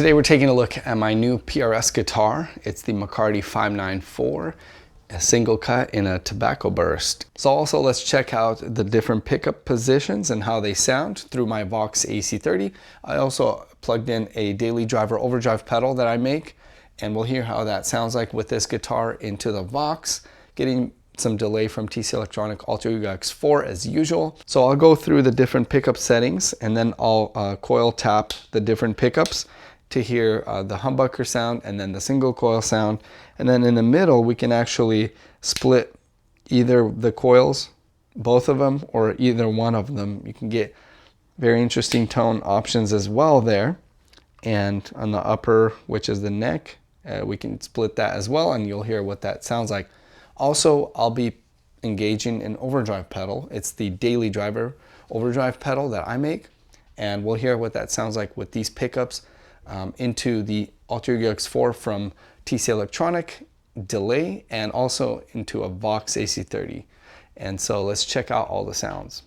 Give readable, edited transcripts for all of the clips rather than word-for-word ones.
Today we're taking a look at my new PRS guitar. It's the McCarty 594, a single cut in a tobacco burst. So also let's check out the different pickup positions and how they sound through my Vox AC30. I also plugged in a daily driver overdrive pedal that I make, and we'll hear how that sounds like with this guitar into the Vox, getting some delay from TC Electronic Alter Ego X4 as usual. So I'll go through the different pickup settings and then I'll coil tap the different pickups to hear the humbucker sound and then the single coil sound. And then in the middle, we can actually split either the coils, both of them, or either one of them. You can get very interesting tone options as well there. And on the upper, which is the neck, we can split that as well, and you'll hear what that sounds like. Also, I'll be engaging an overdrive pedal. It's the daily driver overdrive pedal that I make, and we'll hear what that sounds like with these pickups into the Alter Ego X4 from TC Electronic, delay, and also into a Vox AC30. And so let's check out all the sounds.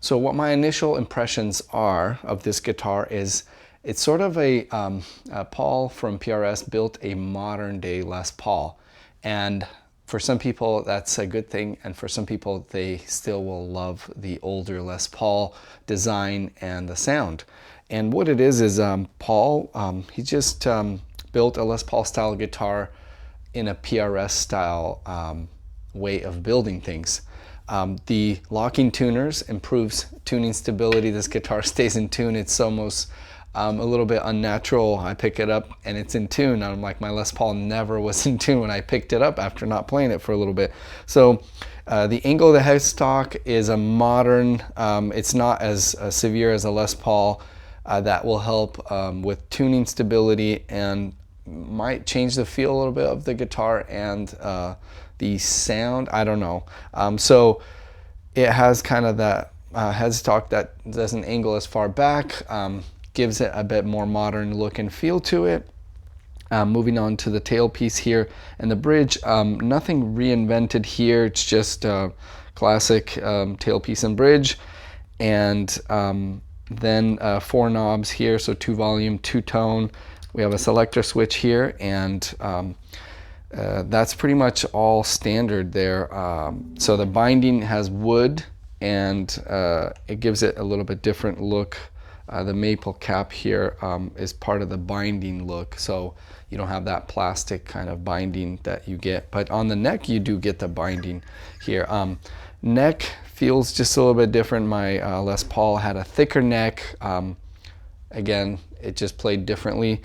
So what my initial impressions are of this guitar is It's sort of Paul from PRS built a modern day Les Paul. And for some people that's a good thing, and for some people they still will love the older Les Paul design and the sound. And what it is Paul, he just built a Les Paul style guitar in a PRS style way of building things. The locking tuners improves tuning stability. This guitar stays in tune. It's almost a little bit unnatural. I pick it up and it's in tune. I'm like, my Les Paul never was in tune when I picked it up after not playing it for a little bit. So the angle of the headstock is a modern, it's not as severe as a Les Paul. That will help with tuning stability and might change the feel a little bit of the guitar and the sound. I don't know. So it has kind of that headstock that doesn't angle as far back, gives it a bit more modern look and feel to it. Moving on to the tailpiece here and the bridge, nothing reinvented here. It's just classic tailpiece and bridge, and then 4 knobs here, so 2 volume, 2 tone. We have a selector switch here, and that's pretty much all standard there. So the binding has wood, and it gives it a little bit different look. The maple cap here is part of the binding look, so you don't have that plastic kind of binding that you get. But on the neck, you do get the binding here. Neck feels just a little bit different. My Les Paul had a thicker neck. Again, it just played differently.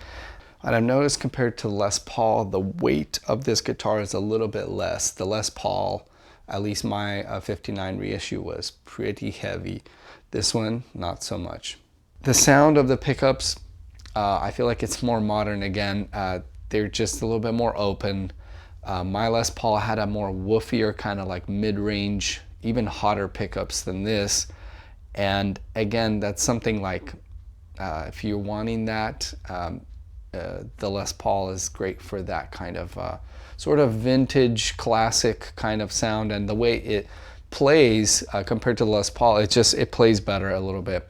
And I've noticed compared to Les Paul, the weight of this guitar is a little bit less. The Les Paul, at least my 59 reissue, was pretty heavy. This one, not so much. The sound of the pickups, I feel like it's more modern again. They're just a little bit more open. My Les Paul had a more woofier kind of like mid-range, even hotter pickups than this. And again, that's something like, if you're wanting that, the Les Paul is great for that kind of sort of vintage classic kind of sound. And the way it plays compared to the Les Paul, it plays better a little bit.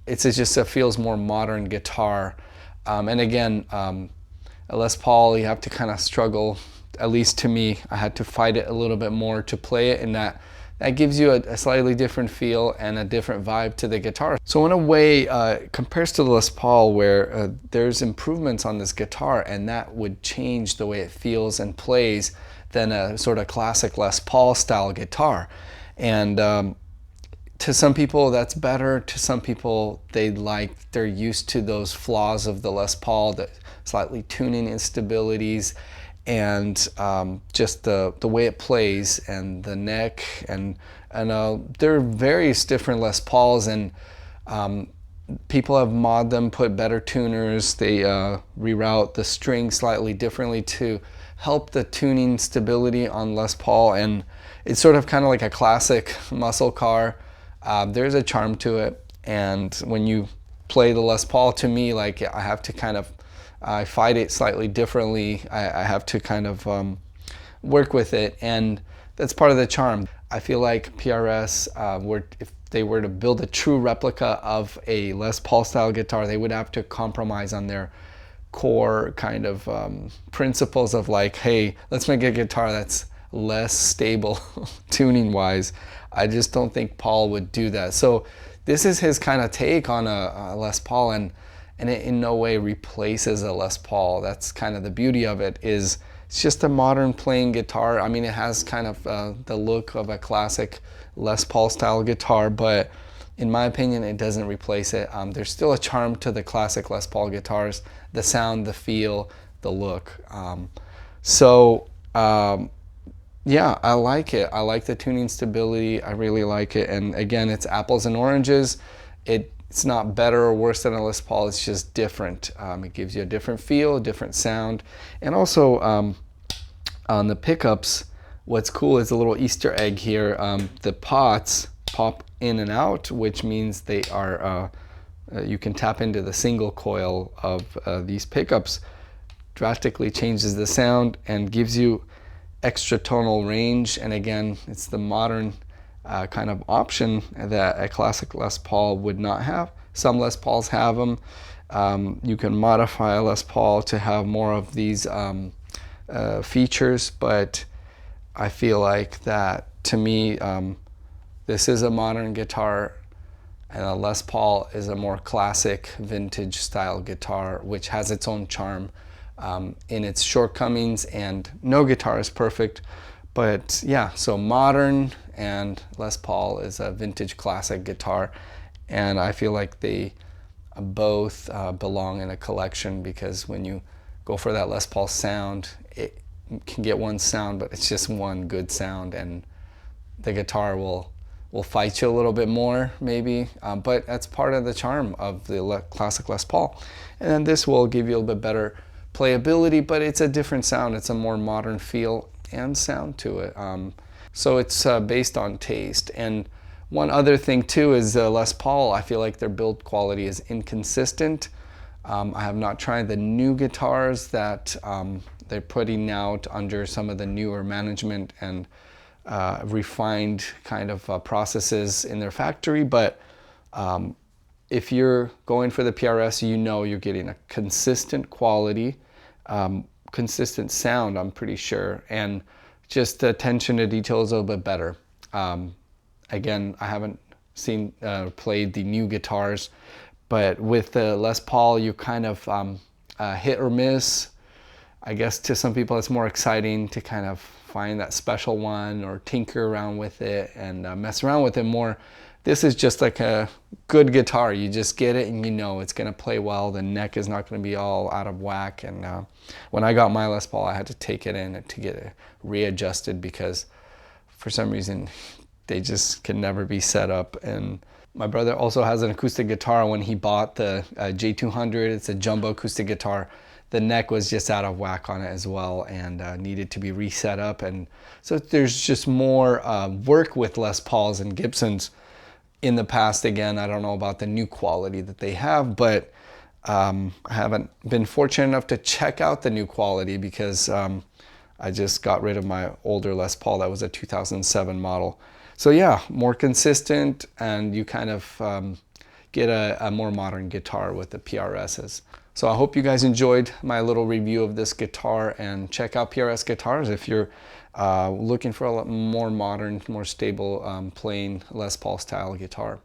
It feels more modern guitar. And again, a Les Paul, you have to kind of struggle, at least to me. I had to fight it a little bit more to play it, and that gives you a slightly different feel and a different vibe to the guitar. So in a way, compares to the Les Paul, where there's improvements on this guitar, and that would change the way it feels and plays than a sort of classic Les Paul style guitar. And to some people that's better. To some people they're used to those flaws of the Les Paul, the slightly tuning instabilities, and just the way it plays and the neck, and there are various different Les Pauls, and people have modded them, put better tuners. They reroute the string slightly differently to help the tuning stability on Les Paul, and it's sort of kind of like a classic muscle car. There's a charm to it, and when you play the Les Paul, to me, like, I have to kind of I fight it slightly differently. I have to kind of work with it, and that's part of the charm. I feel like PRS, if they were to build a true replica of a Les Paul style guitar, they would have to compromise on their core kind of principles of like, hey, let's make a guitar that's less stable tuning wise. I just don't think Paul would do that. So this is his kind of take on a Les Paul, and it in no way replaces a Les Paul. That's kind of the beauty of it, is it's just a modern playing guitar. I mean, it has kind of the look of a classic Les Paul style guitar, but in my opinion, it doesn't replace it. There's still a charm to the classic Les Paul guitars, the sound, the feel, the look. Yeah, I like it. I like the tuning stability. I really like it. And again, it's apples and oranges. It's not better or worse than a Les Paul. It's just different. It gives you a different feel, a different sound. And also on the pickups, what's cool is a little Easter egg here. The pots pop in and out, which means they are, you can tap into the single coil of these pickups. Drastically changes the sound and gives you extra tonal range. And again, it's the modern kind of option that a classic Les Paul would not have. Some Les Pauls have them, You can modify a Les Paul to have more of these features, but I feel like that, to me, this is a modern guitar, and a Les Paul is a more classic vintage style guitar, which has its own charm in its shortcomings, and no guitar is perfect. But yeah, so modern and Les Paul is a vintage classic guitar, and I feel like they both belong in a collection, because when you go for that Les Paul sound, it can get one sound, but it's just one good sound, and the guitar will fight you a little bit more, maybe, but that's part of the charm of the classic Les Paul. And then this will give you a little bit better playability, but it's a different sound. It's a more modern feel and sound to it. So it's based on taste. And one other thing too is Les Paul, I feel like their build quality is inconsistent. I have not tried the new guitars that they're putting out under some of the newer management and refined kind of processes in their factory, but if you're going for the PRS, you know you're getting a consistent quality, consistent sound, I'm pretty sure, and just the attention to detail is a little bit better. Again, I haven't seen played the new guitars, but with the Les Paul, you kind of hit or miss. I guess to some people it's more exciting to kind of find that special one or tinker around with it and mess around with it more. This is just like a good guitar. You just get it and you know it's gonna play well. The neck is not gonna be all out of whack. And when I got my Les Paul, I had to take it in to get it readjusted, because for some reason they just can never be set up. And my brother also has an acoustic guitar. When he bought the J200, it's a jumbo acoustic guitar, the neck was just out of whack on it as well, and needed to be reset up. And so there's just more work with Les Pauls and Gibsons in the past. Again, I don't know about the new quality that they have, but I haven't been fortunate enough to check out the new quality, because I just got rid of my older Les Paul that was a 2007 model. So yeah, more consistent, and you kind of get a more modern guitar with the PRSs. So I hope you guys enjoyed my little review of this guitar, and check out PRS guitars if you're looking for a more modern, more stable playing Les Paul style guitar.